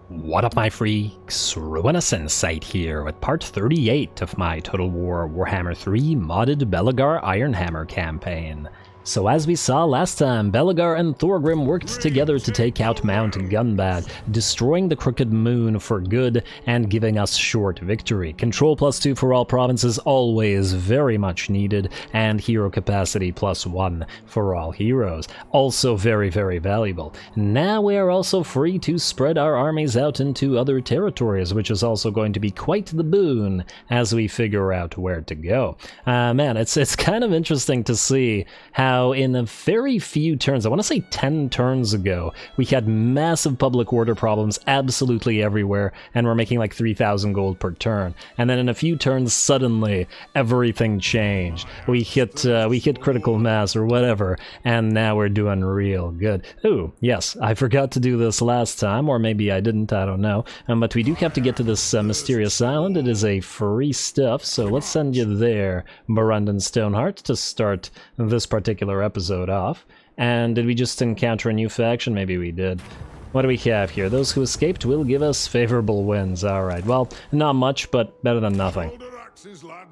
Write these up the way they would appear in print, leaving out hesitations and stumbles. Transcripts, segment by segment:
What up, my freaks? RuinusInsight here with part 38 of my Total Warhammer 3 modded Belegar Ironhammer campaign. So as we saw last time, Belegar and Thorgrim worked together to take out Mount Gunbad, destroying the Crooked Moon for good and giving us short victory. Control +2 for all provinces, always very much needed, and hero capacity +1 for all heroes. Also very, very valuable. Now we are also free to spread our armies out into other territories, which is also going to be quite the boon as we figure out where to go. Man, it's kind of interesting to see how in a very few turns, I want to say 10 turns ago, we had massive public order problems absolutely everywhere, and we're making like 3,000 gold per turn. And then in a few turns, suddenly everything changed. We hit critical mass or whatever, and now we're doing real good. Ooh, yes, I forgot to do this last time, or maybe I didn't, I don't know. But we do have to get to this mysterious island. It is a free stuff, so let's send you there, Barundan Stoneheart, to start this particular episode off. And did we just encounter a new faction? Maybe we did. What do we have here? Those who escaped will give us favorable wins. Alright, well, not much, but better than nothing.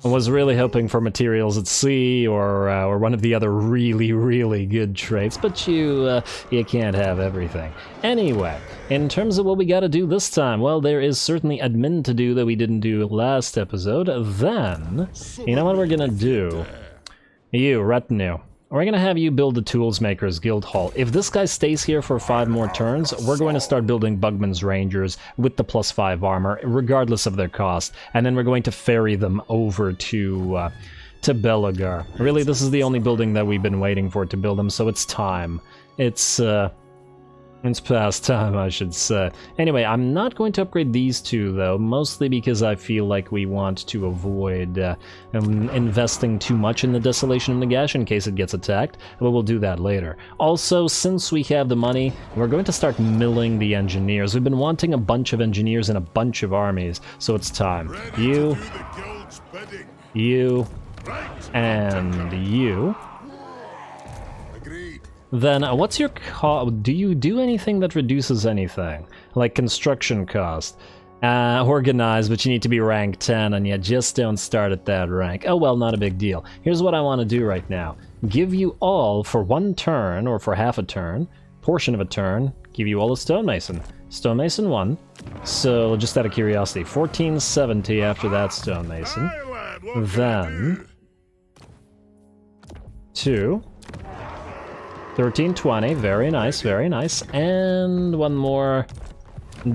I was really hoping for materials at sea or one of the other really, really good traits, but you can't have everything. Anyway, in terms of what we gotta do this time, well, there is certainly admin to do that we didn't do last episode. Then, you know what we're gonna do? You, retinue. We're gonna have you build the Toolsmaker's Guild Hall. If this guy stays here for 5 more turns, we're going to start building Bugman's Rangers with the +5 armor, regardless of their cost, and then we're going to ferry them over to Belegar. Really, this is the only building that we've been waiting for to build them, so it's time. It's past time, I should say. Anyway, I'm not going to upgrade these two, though, mostly because I feel like we want to avoid investing too much in the Desolation of Nagash in case it gets attacked, but we'll do that later. Also, since we have the money, we're going to start milling the engineers. We've been wanting a bunch of engineers and a bunch of armies, so it's time. You, and you. Then, what's your do you do anything that reduces anything? Like construction cost? Organized, but you need to be rank 10, and you just don't start at that rank. Oh well, not a big deal. Here's what I want to do right now. Give you all, for 1 turn, or for half a turn, portion of a turn, give you all a Stonemason. Stonemason 1. So, just out of curiosity, 1470 after that Stonemason. Then 2. 1320, very nice, very nice. And one more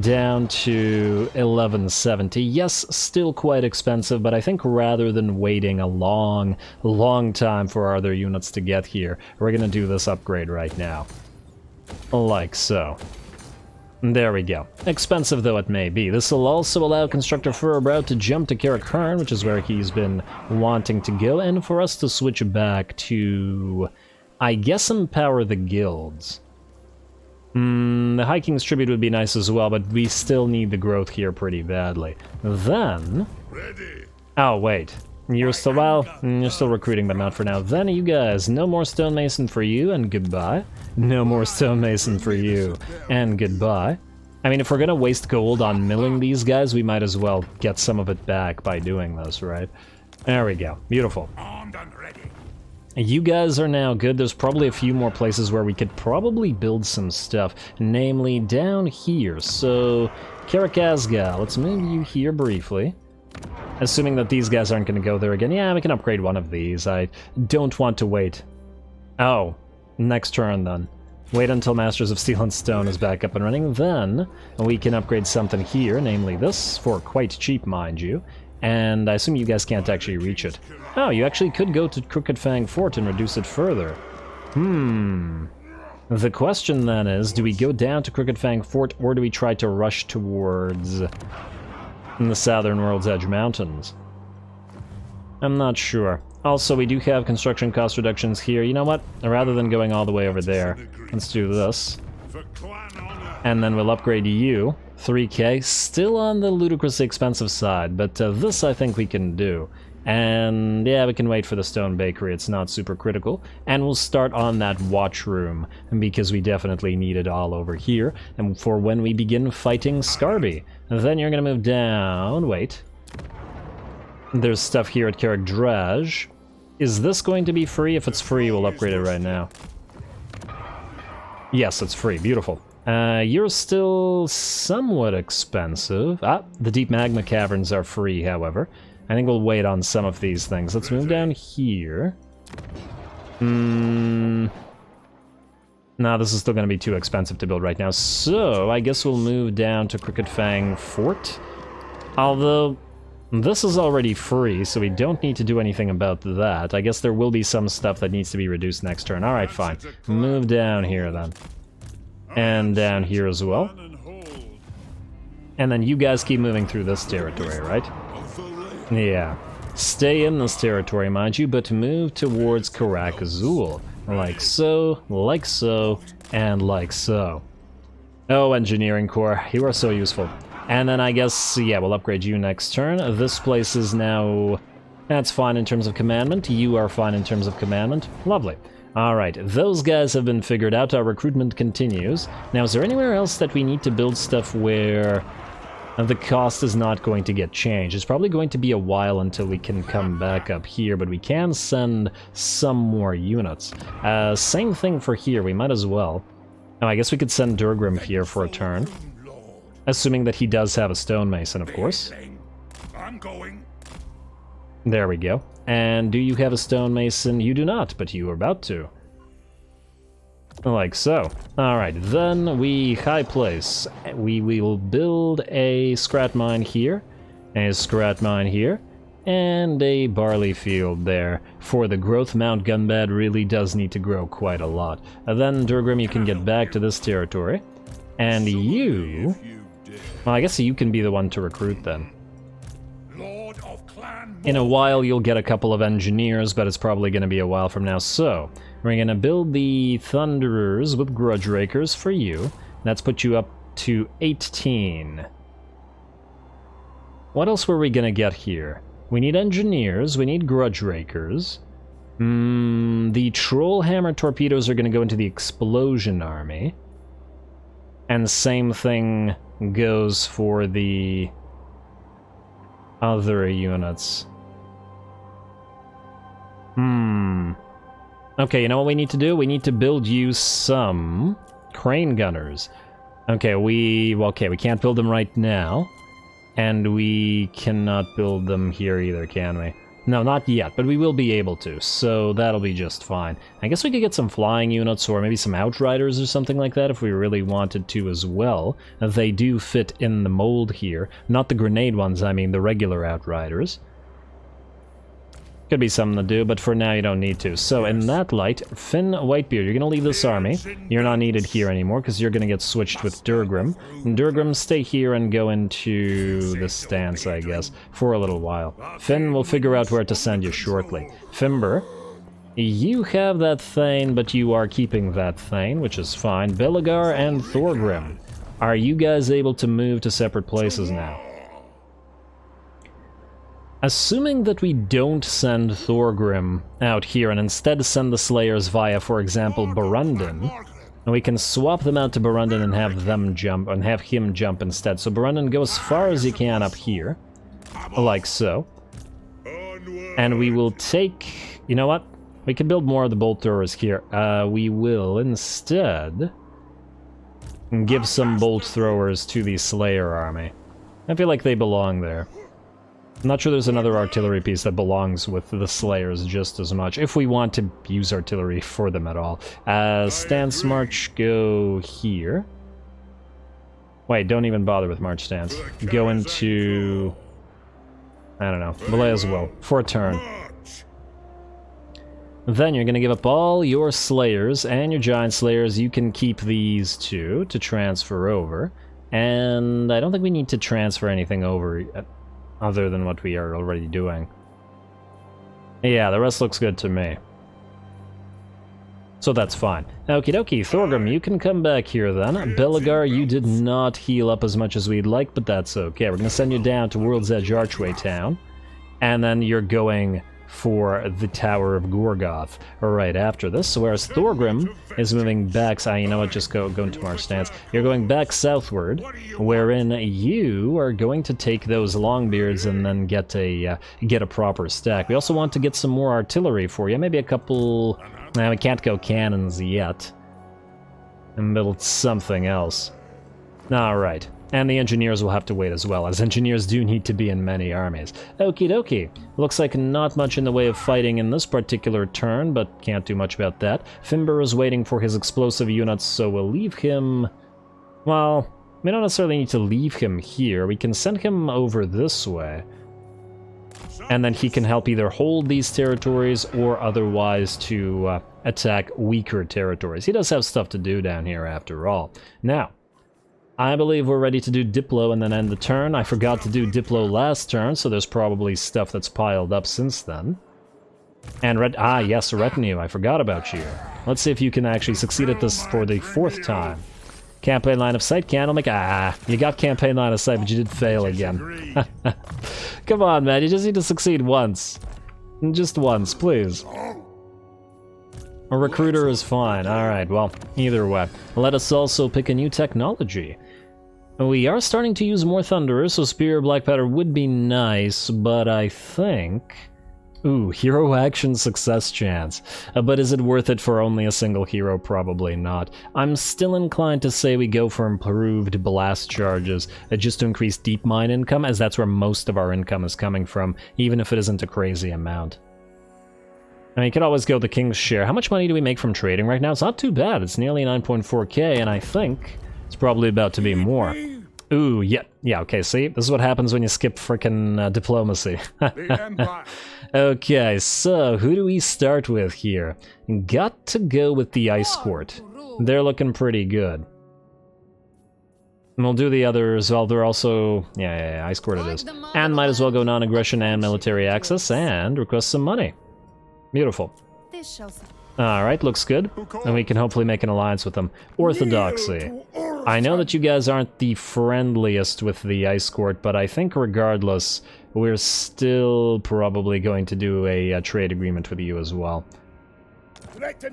down to 1170. Yes, still quite expensive, but I think rather than waiting a long, long time for our other units to get here, we're gonna do this upgrade right now. Like so. There we go. Expensive though it may be. This will also allow Constructor Furrowbrow to jump to Karak, which is where he's been wanting to go, and for us to switch back to, I guess, empower the guilds. The High King's Tribute would be nice as well, but we still need the growth here pretty badly. Then... Oh, wait. You're still, well, you're still recruiting, but not for now. Then you guys, no more Stonemason for you, and goodbye. No more Stonemason for you, and goodbye. I mean, if we're gonna waste gold on milling these guys, we might as well get some of it back by doing this, right? There we go. Beautiful. You guys are now good. There's probably a few more places where we could probably build some stuff, namely down here. So, Karak, let's move you here briefly. Assuming that these guys aren't going to go there again. Yeah, we can upgrade one of these. I don't want to wait. Oh, next turn then. Wait until Masters of Steel and Stone is back up and running. Then we can upgrade something here, namely this, for quite cheap, mind you. And I assume you guys can't actually reach it. Oh, you actually could go to Crooked Fang Fort and reduce it further. The question then is, do we go down to Crooked Fang Fort, or do we try to rush towards the Southern World's Edge Mountains? I'm not sure. Also, we do have construction cost reductions here. You know what? Rather than going all the way over there, let's do this. And then we'll upgrade you. 3k, still on the ludicrously expensive side, but this I think we can do. And yeah, we can wait for the stone bakery, it's not super critical. And we'll start on that watch room, because we definitely need it all over here. And for when we begin fighting Scarby. And then you're gonna move down, wait. There's stuff here at Karak Eight. Is this going to be free? If it's free, we'll upgrade it right now. Yes, it's free, beautiful. You're still somewhat expensive. The deep magma caverns are free, however. I think we'll wait on some of these things. Let's move down here. No, this is still going to be too expensive to build right now. So, I guess we'll move down to Crooked Fang Fort. Although, this is already free, so we don't need to do anything about that. I guess there will be some stuff that needs to be reduced next turn. Alright, fine. Move down here, then. And down here as well. And then you guys keep moving through this territory, right? Yeah. Stay in this territory, mind you, but move towards Karak Azul. Like so, and like so. Oh, Engineering Corps, you are so useful. And then I guess, yeah, we'll upgrade you next turn. This place is now... That's fine in terms of commandment. You are fine in terms of commandment. Lovely. Alright, those guys have been figured out. Our recruitment continues. Now, is there anywhere else that we need to build stuff where the cost is not going to get changed? It's probably going to be a while until we can come back up here, but we can send some more units. Same thing for here, we might as well. Oh, I guess we could send Durgrim here for a turn. Assuming that he does have a stonemason, of course. I'm going. There we go. And do you have a stonemason? You do not, but you are about to. Like so. Alright, then we high place. We will build a scrat mine here, a scrat mine here, and a barley field there. For the growth, Mount Gunbad really does need to grow quite a lot. Then, Durgrim, you can get back to this territory. And you... Well, I guess you can be the one to recruit then. In a while, you'll get a couple of engineers, but it's probably going to be a while from now. So, we're going to build the Thunderers with Grudge Rakers for you. That's put you up to 18. What else were we going to get here? We need engineers, we need Grudge Rakers. The Troll Hammer Torpedoes are going to go into the Explosion Army. And same thing goes for the other units. Okay, you know what we need to do? We need to build you some crane gunners. Okay, we can't build them right now. And we cannot build them here either, can we? No, not yet, but we will be able to, so that'll be just fine. I guess we could get some flying units or maybe some outriders or something like that if we really wanted to as well. They do fit in the mold here. Not the grenade ones, I mean the regular outriders. Could be something to do, but for now you don't need to. So in that light, Finn Whitebeard, you're going to leave this army. You're not needed here anymore because you're going to get switched with Durgrim. And Durgrim, stay here and go into the stance, I guess, for a little while. Finn will figure out where to send you shortly. Fimber, you have that Thane, but you are keeping that Thane, which is fine. Belegar and Thorgrim, are you guys able to move to separate places now? Assuming that we don't send Thorgrim out here and instead send the Slayers via, for example, Barundin, and we can swap them out to Barundin and have them jump, and have him jump instead. So Barundin, go as far as you can up here, like so. And we will take... You know what? We can build more of the bolt throwers here. We will instead give some bolt throwers to the Slayer army. I feel like they belong there. I'm not sure there's another artillery piece that belongs with the Slayers just as much, if we want to use artillery for them at all. Stance March, go here. Wait, don't even bother with March Stance. Go into... I don't know, Belay as well, for a turn. Then you're going to give up all your Slayers and your Giant Slayers. You can keep these two to transfer over. And I don't think we need to transfer anything over other than what we are already doing. Yeah, the rest looks good to me. So that's fine. Okie dokie, Thorgrim, you can come back here then. Belegar, you did not heal up as much as we'd like, but that's okay. We're going to send you down to World's Edge Archway Town. and then you're going for the Tower of Gorgoth right after this, whereas Thorgrim is moving back. You know what, just go into March stance. You're going back southward, wherein you are going to take those Longbeards and then get a proper stack. We also want to get some more artillery for you, maybe a couple... Nah, we can't go cannons yet. And build something else. Alright. And the engineers will have to wait as well, as engineers do need to be in many armies. Okie dokie. Looks like not much in the way of fighting in this particular turn, but can't do much about that. Fimber is waiting for his explosive units, so we'll leave him... Well, we don't necessarily need to leave him here. We can send him over this way. And then he can help either hold these territories or otherwise to attack weaker territories. He does have stuff to do down here after all. Now, I believe we're ready to do Diplo and then end the turn. I forgot to do Diplo last turn, so there's probably stuff that's piled up since then. And yes, Retinue, I forgot about you. Let's see if you can actually succeed at this for the 4th time. Campaign line of sight, Candlemaker. You got campaign line of sight, but you did fail again. Come on, man, you just need to succeed once. Just once, please. A recruiter is fine. Alright, well, either way. Let us also pick a new technology. We are starting to use more Thunderers, so Spear Black Powder would be nice, but I think... Ooh, hero action success chance. But is it worth it for only a single hero? Probably not. I'm still inclined to say we go for improved blast charges, just to increase deep mine income, as that's where most of our income is coming from, even if it isn't a crazy amount. I mean, you could always go the King's Share. How much money do we make from trading right now? It's not too bad. It's nearly 9.4k, and I think it's probably about to be more. Ooh, yeah, okay, see? This is what happens when you skip frickin' diplomacy. Okay, so who do we start with here? Got to go with the Ice Court. They're looking pretty good. And we'll do the others, well, they're also... Yeah, Ice Court it is. And might as well go non-aggression and military access, and request some money. Beautiful. Alright, looks good. And we can hopefully make an alliance with them. Orthodoxy. I know that you guys aren't the friendliest with the Ice Court, but I think regardless, we're still probably going to do a trade agreement with you as well.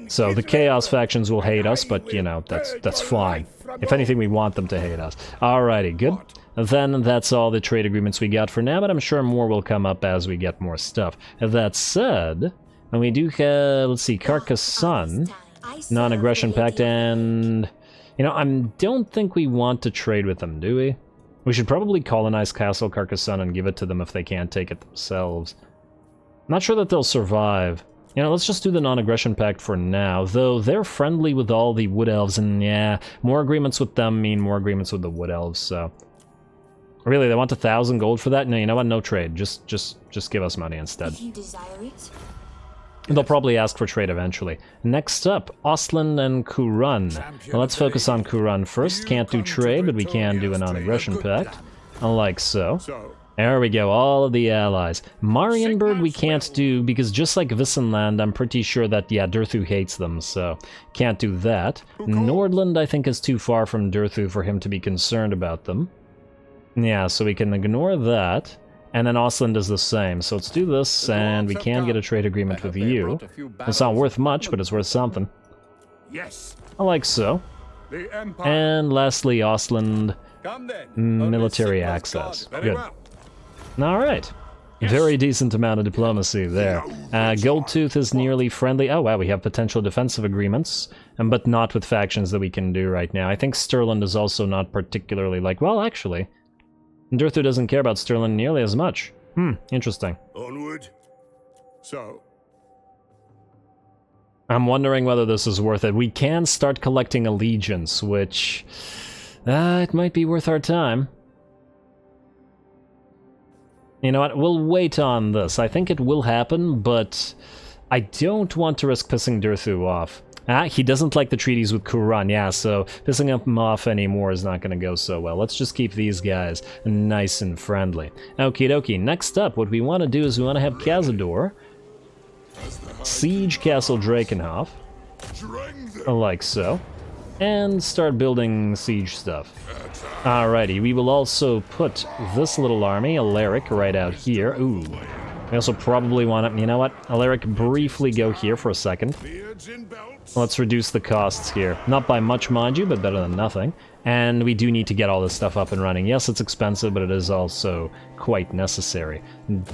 So the Chaos factions will hate us, but, you know, that's fine. If anything, we want them to hate us. Alrighty, good. Then that's all the trade agreements we got for now, but I'm sure more will come up as we get more stuff. That said... And we do have, let's see, Carcassonne, non-aggression pact, and... You know, I don't think we want to trade with them, do we? We should probably colonize Castle Carcassonne and give it to them if they can't take it themselves. Not sure that they'll survive. You know, let's just do the non-aggression pact for now, though they're friendly with all the Wood Elves, and yeah, more agreements with them mean more agreements with the Wood Elves, so... Really, they want 1,000 gold for that? No, you know what? No trade. Just give us money instead. If you desire it. They'll probably ask for trade eventually. Next up, Ostland and Kurun. Well, let's focus on Kurun first. Can't do trade, but we can do a non-aggression pact. Like so. There we go, all of the allies. Marienburg we can't do, because just like Wissenland, I'm pretty sure that, yeah, Durthu hates them, so can't do that. Nordland, I think, is too far from Durthu for him to be concerned about them. Yeah, so we can ignore that. And then Ostland is the same, so let's do this, and we can get a trade agreement with you. It's not worth much, but it's worth something. Yes. Like so. And lastly, Ostland, military access. Good. Alright. Very decent amount of diplomacy there. Goldtooth is nearly friendly. Oh wow, we have potential defensive agreements, but not with factions that we can do right now. I think Stirland is also not particularly like... Well, actually... Durthu doesn't care about Stirland nearly as much. Interesting. Onward. So. I'm wondering whether this is worth it. We can start collecting allegiance, which... it might be worth our time. You know what? We'll wait on this. I think it will happen, but... I don't want to risk pissing Durthu off. He doesn't like the treaties with Kurun, yeah, so pissing him off anymore is not going to go so well. Let's just keep these guys nice and friendly. Okie dokie, next up, what we want to do is we want to have Cazador siege Castle Drakenhoff, like so, and start building siege stuff. Alrighty, we will also put this little army, Alaric, right out here. Ooh, We also probably want to, you know what, Alaric, briefly go here for a second. Beards in belts. Let's reduce the costs here. Not by much, mind you, but better than nothing. And we do need to get all this stuff up and running. Yes, it's expensive, but it is also quite necessary.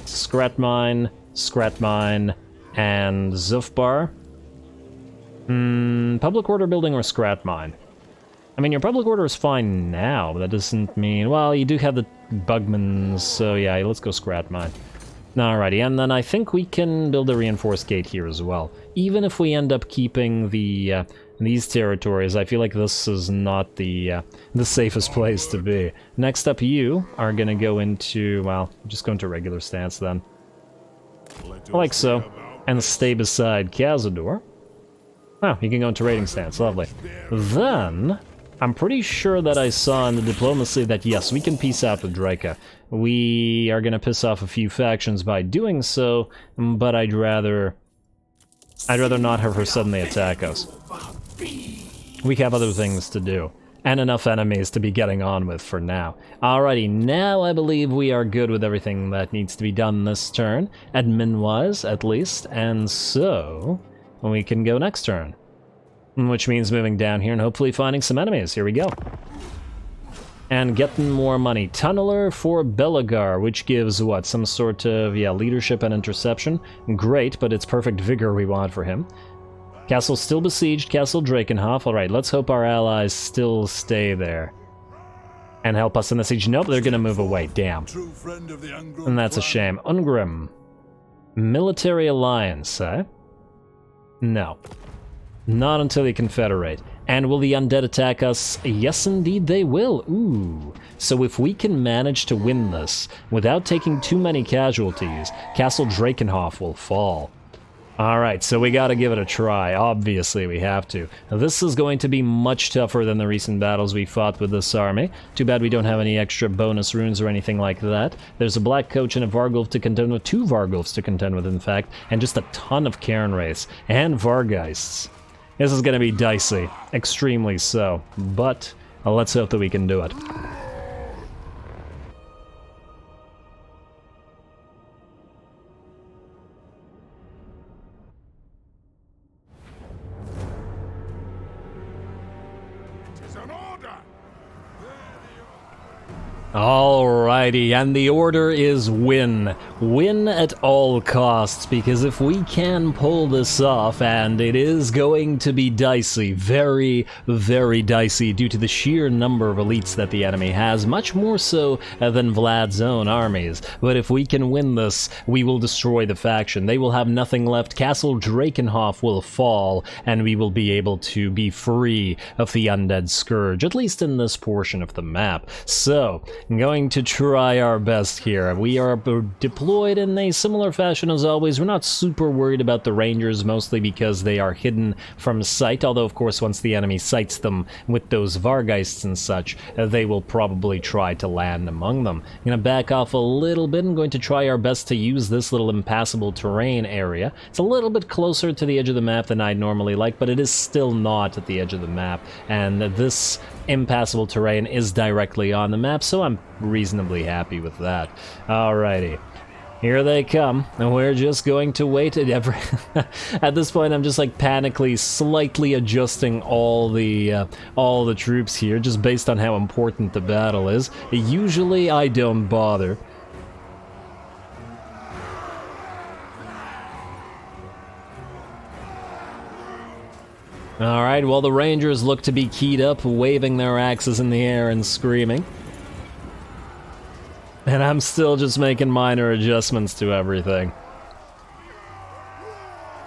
Scrat mine, and Zufbar. Public order building or scrat mine? I mean, your public order is fine now, but that doesn't mean... Well, you do have the Bugmans, so yeah, let's go scrat mine. Alrighty, and then I think we can build a reinforced gate here as well. Even if we end up keeping the these territories, I feel like this is not the safest place to be. Next up, you are gonna go into, well, just go into regular stance then. Like so. And stay beside Cazador. Oh, you can go into raiding stance, lovely. Then, I'm pretty sure that I saw in the diplomacy that yes, we can peace out with Draca. We are gonna piss off a few factions by doing so, but I'd rather not have her suddenly attack us. We have other things to do, and enough enemies to be getting on with for now. Alrighty, now I believe we are good with everything that needs to be done this turn, admin-wise at least, and so we can go next turn. Which means moving down here and hopefully finding some enemies. Here we go. And getting more money. Tunneler for Belegar, which gives what? Some sort of, yeah, leadership and interception. Great, but it's perfect vigor we want for him. Castle still besieged, Castle Drakenhoff. Alright, let's hope our allies still stay there. And help us in the siege. Nope, they're gonna move away, damn. And that's a shame. Ungrim. Military alliance, eh? No. Not until they confederate. And will the undead attack us? Yes, indeed they will. Ooh. So if we can manage to win this without taking too many casualties, Castle Drakenhoff will fall. Alright, so we gotta give it a try. Obviously, we have to. Now, this is going to be much tougher than the recent battles we fought with this army. Too bad we don't have any extra bonus runes or anything like that. There's a Black Coach and a Vargulf to contend with, 2 Vargulfs to contend with, in fact, and just a ton of Cairn Wraiths and Vargeists. This is gonna be dicey. Extremely so. But, let's hope that we can do it. Alrighty, and the order is win. Win at all costs, because if we can pull this off, and it is going to be dicey, very, very dicey, due to the sheer number of elites that the enemy has, much more so than Vlad's own armies. But if we can win this, we will destroy the faction. They will have nothing left. Castle Drakenhoff will fall, and we will be able to be free of the undead scourge, at least in this portion of the map. So, I'm going to try our best here. We are deployed in a similar fashion as always. We're not super worried about the Rangers, mostly because they are hidden from sight, although of course once the enemy sights them with those Vargeists and such, they will probably try to land among them. I'm going to back off a little bit. I'm going to try our best to use this little impassable terrain area. It's a little bit closer to the edge of the map than I'd normally like, but it is still not at the edge of the map, and this impassable terrain is directly on the map, so I'm reasonably happy with that. Alrighty. Here they come, and we're just going to wait at this point I'm just like panically slightly adjusting all the troops here, just based on how important the battle is. Usually I don't bother. Alright, well the Rangers look to be keyed up, waving their axes in the air and screaming. And I'm still just making minor adjustments to everything.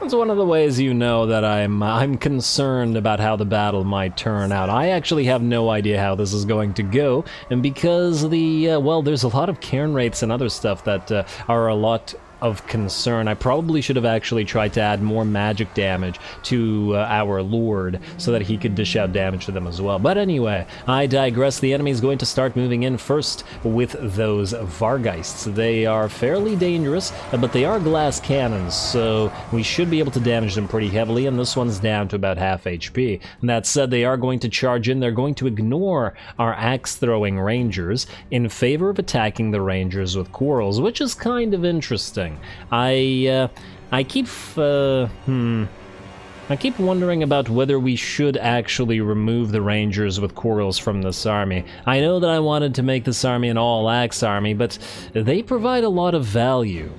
That's one of the ways you know that I'm concerned about how the battle might turn out. I actually have no idea how this is going to go, and because well, there's a lot of Cairn Wraiths and other stuff that are a lot of concern. I probably should have actually tried to add more magic damage to our Lord so that he could dish out damage to them as well. But anyway, I digress. The enemy is going to start moving in first with those Vargeists. They are fairly dangerous, but they are glass cannons, so we should be able to damage them pretty heavily, and this one's down to about half HP. And that said, they are going to charge in. They're going to ignore our axe-throwing Rangers in favor of attacking the Rangers with quarrels, which is kind of interesting. interesting. I keep wondering about whether we should actually remove the Rangers with quarrels from this army. I know that I wanted to make this army an all-axe army, but they provide a lot of value.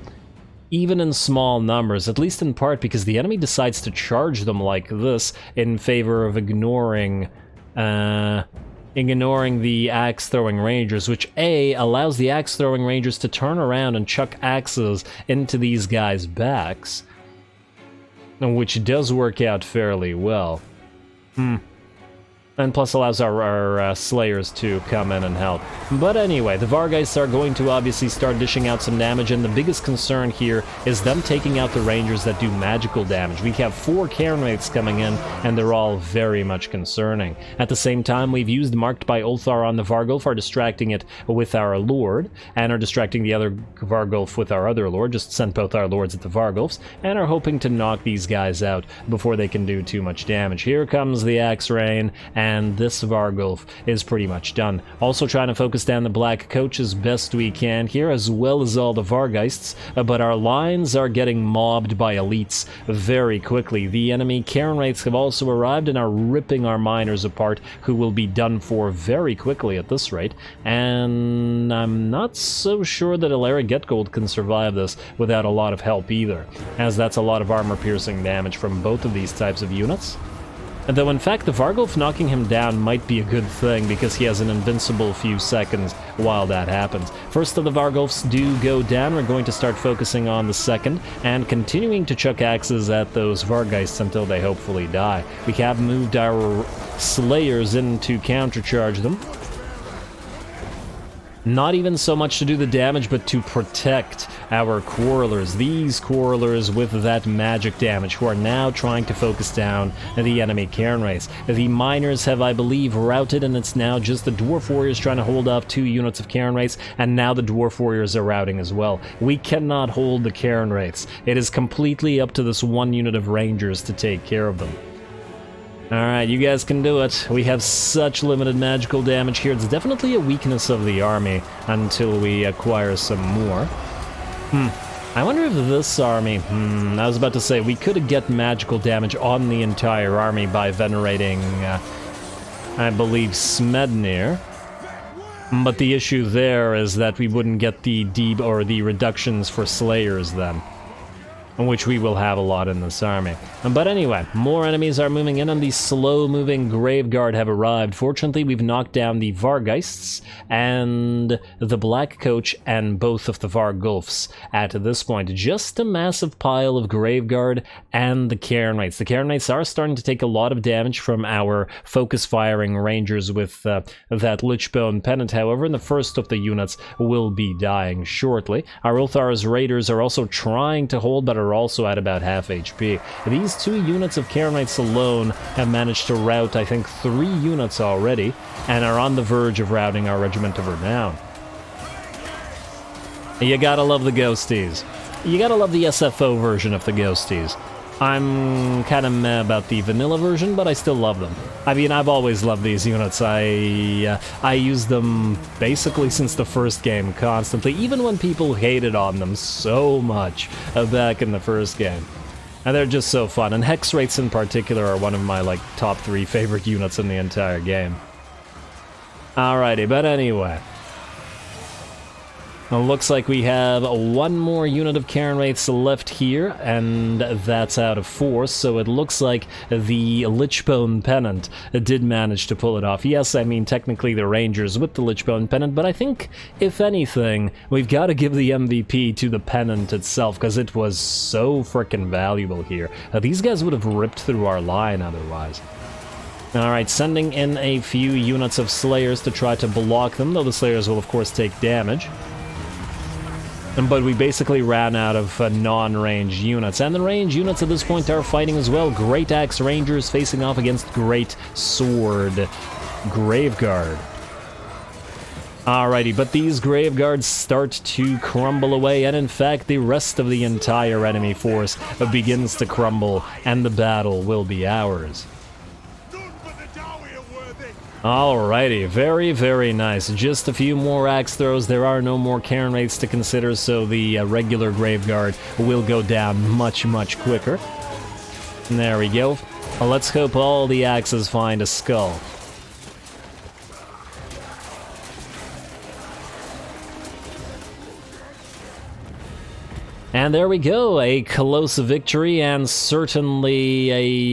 Even in small numbers, at least in part because the enemy decides to charge them like this in favor of ignoring the axe-throwing rangers, which A, allows the axe-throwing rangers to turn around and chuck axes into these guys' backs, which does work out fairly well. And plus allows our Slayers to come in and help. But anyway, the Vargheists are going to obviously start dishing out some damage, and the biggest concern here is them taking out the Rangers that do magical damage. We have 4 Cairn Wraiths coming in, and they're all very much concerning. At the same time, we've used Marked by Ulthar on the Vargulf, are distracting it with our Lord, and are distracting the other Vargulf with our other Lord, just sent both our Lords at the Vargulfs, and are hoping to knock these guys out before they can do too much damage. Here comes the Axe Rain, and this Vargulf is pretty much done. Also trying to focus down the Black Coach as best we can here, as well as all the Vargheists, but our lines are getting mobbed by elites very quickly. The enemy Cairn Wraiths have also arrived and are ripping our miners apart, who will be done for very quickly at this rate, and I'm not so sure that Alaric Getgold can survive this without a lot of help either, as that's a lot of armor-piercing damage from both of these types of units. Though in fact the Vargulf knocking him down might be a good thing because he has an invincible few seconds while that happens. First of the Vargulfs do go down, we're going to start focusing on the second and continuing to chuck axes at those Vargheists until they hopefully die. We have moved our Slayers in to countercharge them. Not even so much to do the damage, but to protect our Quarrelers. These Quarrelers with that magic damage, who are now trying to focus down the enemy Cairn Wraiths. The Miners have, I believe, routed, and it's now just the Dwarf Warriors trying to hold off 2 units of Cairn Wraiths, and now the Dwarf Warriors are routing as well. We cannot hold the Cairn Wraiths. It is completely up to this 1 unit of Rangers to take care of them. Alright, you guys can do it. We have such limited magical damage here. It's definitely a weakness of the army until we acquire some more. I wonder if this army... I was about to say, we could get magical damage on the entire army by venerating, I believe, Smednir. But the issue there is that we wouldn't get the the reductions for Slayers then, which we will have a lot in this army. But anyway, more enemies are moving in, and the slow-moving Graveguard have arrived. Fortunately, we've knocked down the Vargheists and the Black Coach and both of the Vargulfs at this point. Just a massive pile of Graveguard and the Cairn Wraiths. The Cairn Wraiths are starting to take a lot of damage from our focus-firing Rangers with that Lichbone Pennant, however, and the first of the units will be dying shortly. Our Ulthar's Raiders are also trying to hold, but are also at about half HP. These 2 units of Cairn Wraiths alone have managed to rout, I think, 3 units already, and are on the verge of routing our Regiment of Renown. You gotta love the Ghosties. You gotta love the SFO version of the Ghosties. I'm kind of meh about the vanilla version, but I still love them. I mean, I've always loved these units. I use them basically since the first game constantly, even when people hated on them so much back in the first game. And they're just so fun, and Hex Wraiths in particular are one of my, like, top 3 favorite units in the entire game. Alrighty, but anyway. It looks like we have 1 more unit of Cairn Wraiths left here, and that's out of 4, so it looks like the Lichbone Pennant did manage to pull it off. Yes, I mean, technically the Rangers with the Lichbone Pennant, but I think, if anything, we've got to give the MVP to the Pennant itself, because it was so frickin' valuable here. These guys would have ripped through our line otherwise. Alright, sending in a few units of Slayers to try to block them, though the Slayers will of course take damage. But we basically ran out of non-range units, and the range units at this point are fighting as well. Great Axe Rangers facing off against Great Sword Graveguard. Alrighty, but these Graveguards start to crumble away, and in fact the rest of the entire enemy force begins to crumble, and the battle will be ours. Alrighty, very, very nice. Just a few more axe throws. There are no more Cairn rates to consider, so the regular Graveguard will go down much, much quicker. And there we go. Well, let's hope all the axes find a skull. And there we go, a close victory, and certainly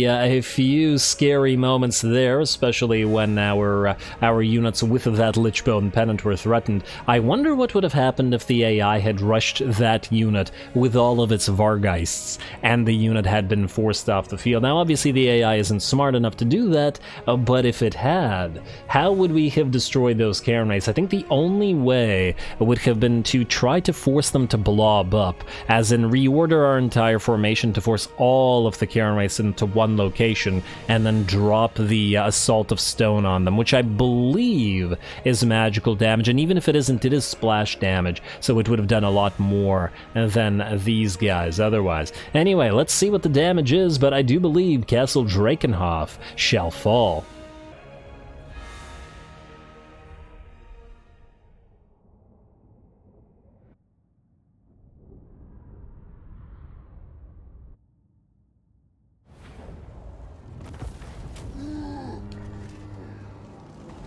a few scary moments there, especially when our units with that Lichbone Pennant were threatened. I wonder what would have happened if the AI had rushed that unit with all of its Vargeists, and the unit had been forced off the field. Now, obviously the AI isn't smart enough to do that, but if it had, how would we have destroyed those Cairn rates? I think the only way would have been to try to force them to blob up, as in reorder our entire formation to force all of the Cairn rates into one location, and then drop the Assault of Stone on them, which I believe is magical damage, and even if it isn't, it is splash damage, so it would have done a lot more than these guys otherwise. Anyway, let's see what the damage is, but I do believe Castle Drakenhoff shall fall.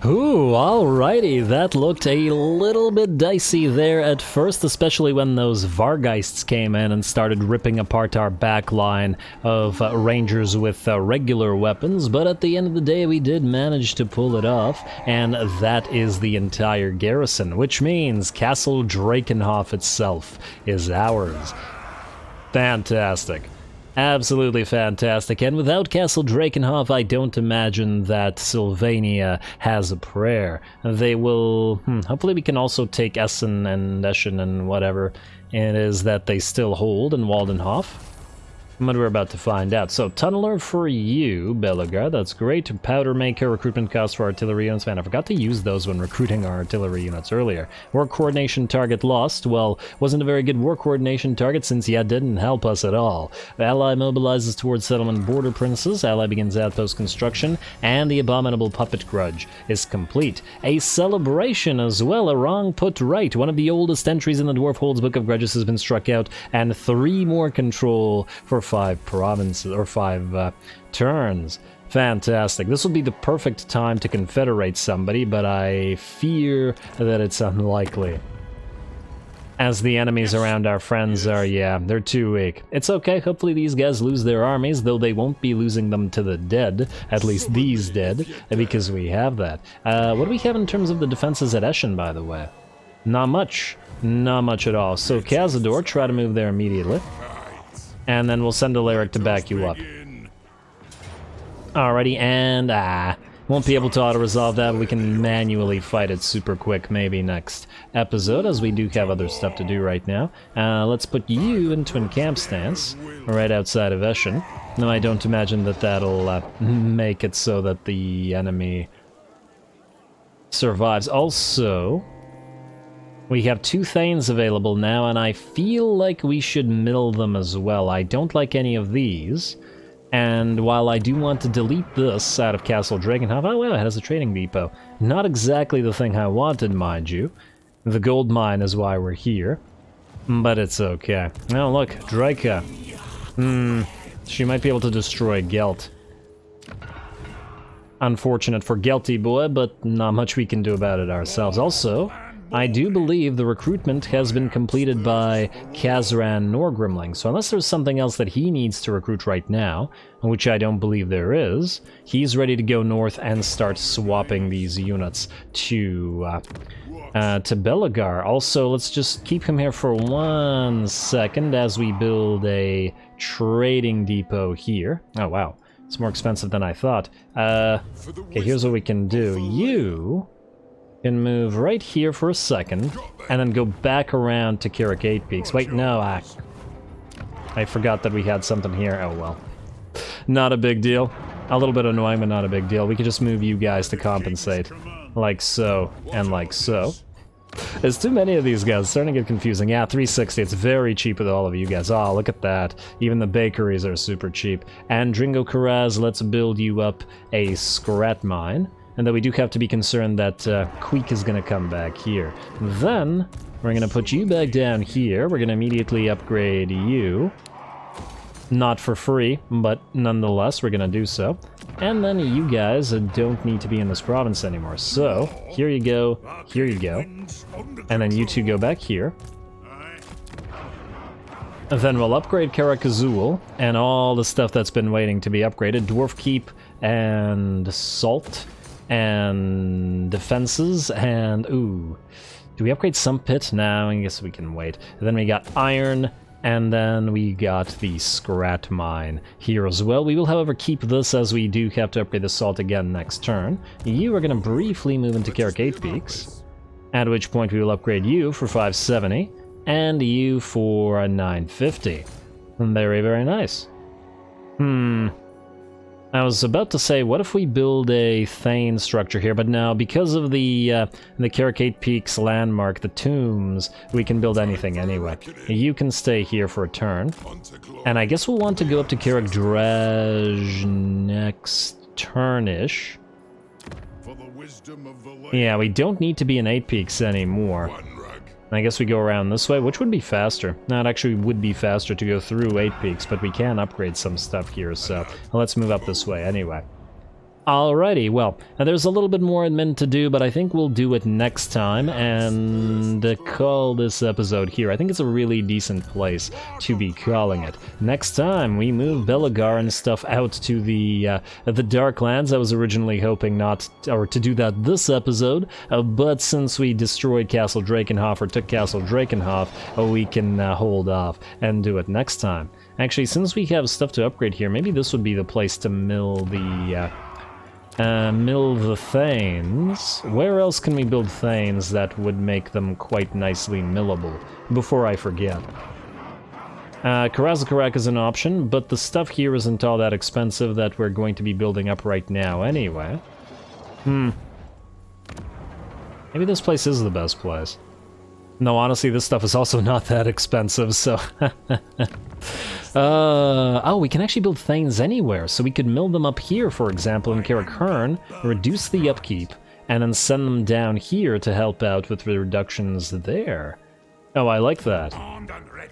Ooh, alrighty, that looked a little bit dicey there at first, especially when those Vargeists came in and started ripping apart our back line of rangers with regular weapons, but at the end of the day we did manage to pull it off, and that is the entire garrison, which means Castle Drakenhoff itself is ours. Fantastic. Absolutely fantastic, and without Castle Drakenhoff, I don't imagine that Sylvania has a prayer. They will... hopefully we can also take Essen and Eschen and whatever it is that they still hold in Waldenhof. But we're about to find out. So, Tunneler for you, Belegar, that's great. Powder Maker, recruitment cost for artillery units. Man, I forgot to use those when recruiting our artillery units earlier. War coordination target lost. Well, wasn't a very good war coordination target since ya didn't help us at all. Ally mobilizes towards settlement border princes. Ally begins outpost construction. And the abominable puppet grudge is complete. A celebration as well, a wrong put right. One of the oldest entries in the Dwarf Holds Book of Grudges has been struck out, and 3 more control for 5 provinces, or 5 turns. Fantastic. This would be the perfect time to confederate somebody, but I fear that it's unlikely, as the enemies around our friends are, yeah, they're too weak. It's okay, hopefully these guys lose their armies, though they won't be losing them to the dead, at least these dead, because we have that. What do we have in terms of the defenses at Eschen, by the way? Not much. Not much at all. So Cazador, try to move there immediately. And then we'll send Alaric to back you up. Alrighty, and won't be able to auto-resolve that, but we can manually fight it super quick maybe next episode, as we do have other stuff to do right now. Let's put you into an camp stance, right outside of Eschen. No, I don't imagine that that'll make it so that the enemy survives. Also, we have 2 Thanes available now, and I feel like we should mill them as well. I don't like any of these, and while I do want to delete this out of Castle Drakenhof... Oh wow, it has a trading depot. Not exactly the thing I wanted, mind you. The gold mine is why we're here, but it's okay. Oh look, Draika. She might be able to destroy Gelt. Unfortunate for Gelty boy, but not much we can do about it ourselves. Also, I do believe the recruitment has been completed by Kazran Norgrimling, so unless there's something else that he needs to recruit right now, which I don't believe there is, he's ready to go north and start swapping these units to Belegar. Also, let's just keep him here for 1 second as we build a trading depot here. Oh wow, it's more expensive than I thought. Okay, here's what we can do. You can move right here for a second, and then go back around to Karak Eight Peaks. Wait, no, I forgot that we had something here. Oh well. Not a big deal. A little bit annoying, but not a big deal. We could just move you guys to compensate. Like so, and like so. There's too many of these guys, it's starting to get confusing. Yeah, 360, it's very cheap with all of you guys. Oh, look at that. Even the bakeries are super cheap. And Dringo Karaz, let's build you up a scrat mine. and that we do have to be concerned that Queek is going to come back here. Then, we're going to put you back down here. We're going to immediately upgrade you. Not for free, but nonetheless, we're going to do so. And then you guys don't need to be in this province anymore. So, here you go, here you go. And then you two go back here. And then we'll upgrade Karak Azul and all the stuff that's been waiting to be upgraded. Dwarf Keep and Salt and Defenses and... ooh. Do we upgrade some pit? No, I guess we can wait. And then we got Iron, and then we got the Scrat Mine here as well. We will, however, keep this as we do have to upgrade the Salt again next turn. You are going to briefly move into Karak Eight Peaks, at which point we will upgrade you for 570, and you for a 950. Very, very nice. I was about to say, what if we build a Thane structure here, but now, because of the Karak Eight Peaks landmark, the tombs, we can build anything anyway. You can stay here for a turn, and I guess we'll want to go up to Karak Draj next turn-ish. Yeah, we don't need to be in 8 Peaks anymore. I guess we go around this way, which would be faster. No, it actually would be faster to go through 8 Peaks, but we can upgrade some stuff here, so let's move up this way anyway. Alrighty, well, there's a little bit more admin to do, but I think we'll do it next time, and call this episode here. I think it's a really decent place to be calling it. Next time, we move Belegar and stuff out to the Darklands. I was originally hoping not, or to do that this episode, but since we destroyed Castle Drakenhoff, or took Castle Drakenhoff, we can hold off and do it next time. Actually, since we have stuff to upgrade here, maybe this would be the place to mill the Thanes. Where else can we build Thanes that would make them quite nicely millable? Before I forget. Karazakarek is an option, but the stuff here isn't all that expensive that we're going to be building up right now anyway. Maybe this place is the best place. No, honestly, this stuff is also not that expensive, so... oh, we can actually build Thanes anywhere, so we could mill them up here, for example, in Karak, reduce the upkeep, and then send them down here to help out with the reductions there. Oh, I like that.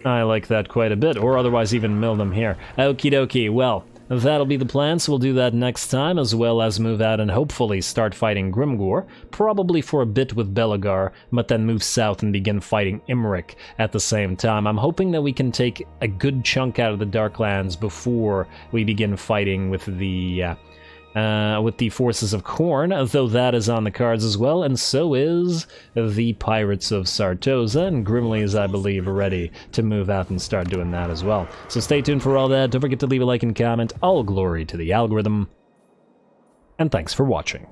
I like that quite a bit, or otherwise even mill them here. Okie dokie, well, that'll be the plan, so we'll do that next time, as well as move out and hopefully start fighting Grimgor, probably for a bit with Belegar, but then move south and begin fighting Imrik at the same time. I'm hoping that we can take a good chunk out of the Darklands before we begin fighting with the forces of Khorne, though that is on the cards as well, and so is the Pirates of Sartosa, and Grimly is, I believe, ready to move out and start doing that as well. So stay tuned for all that, don't forget to leave a like and comment, all glory to the algorithm, and thanks for watching.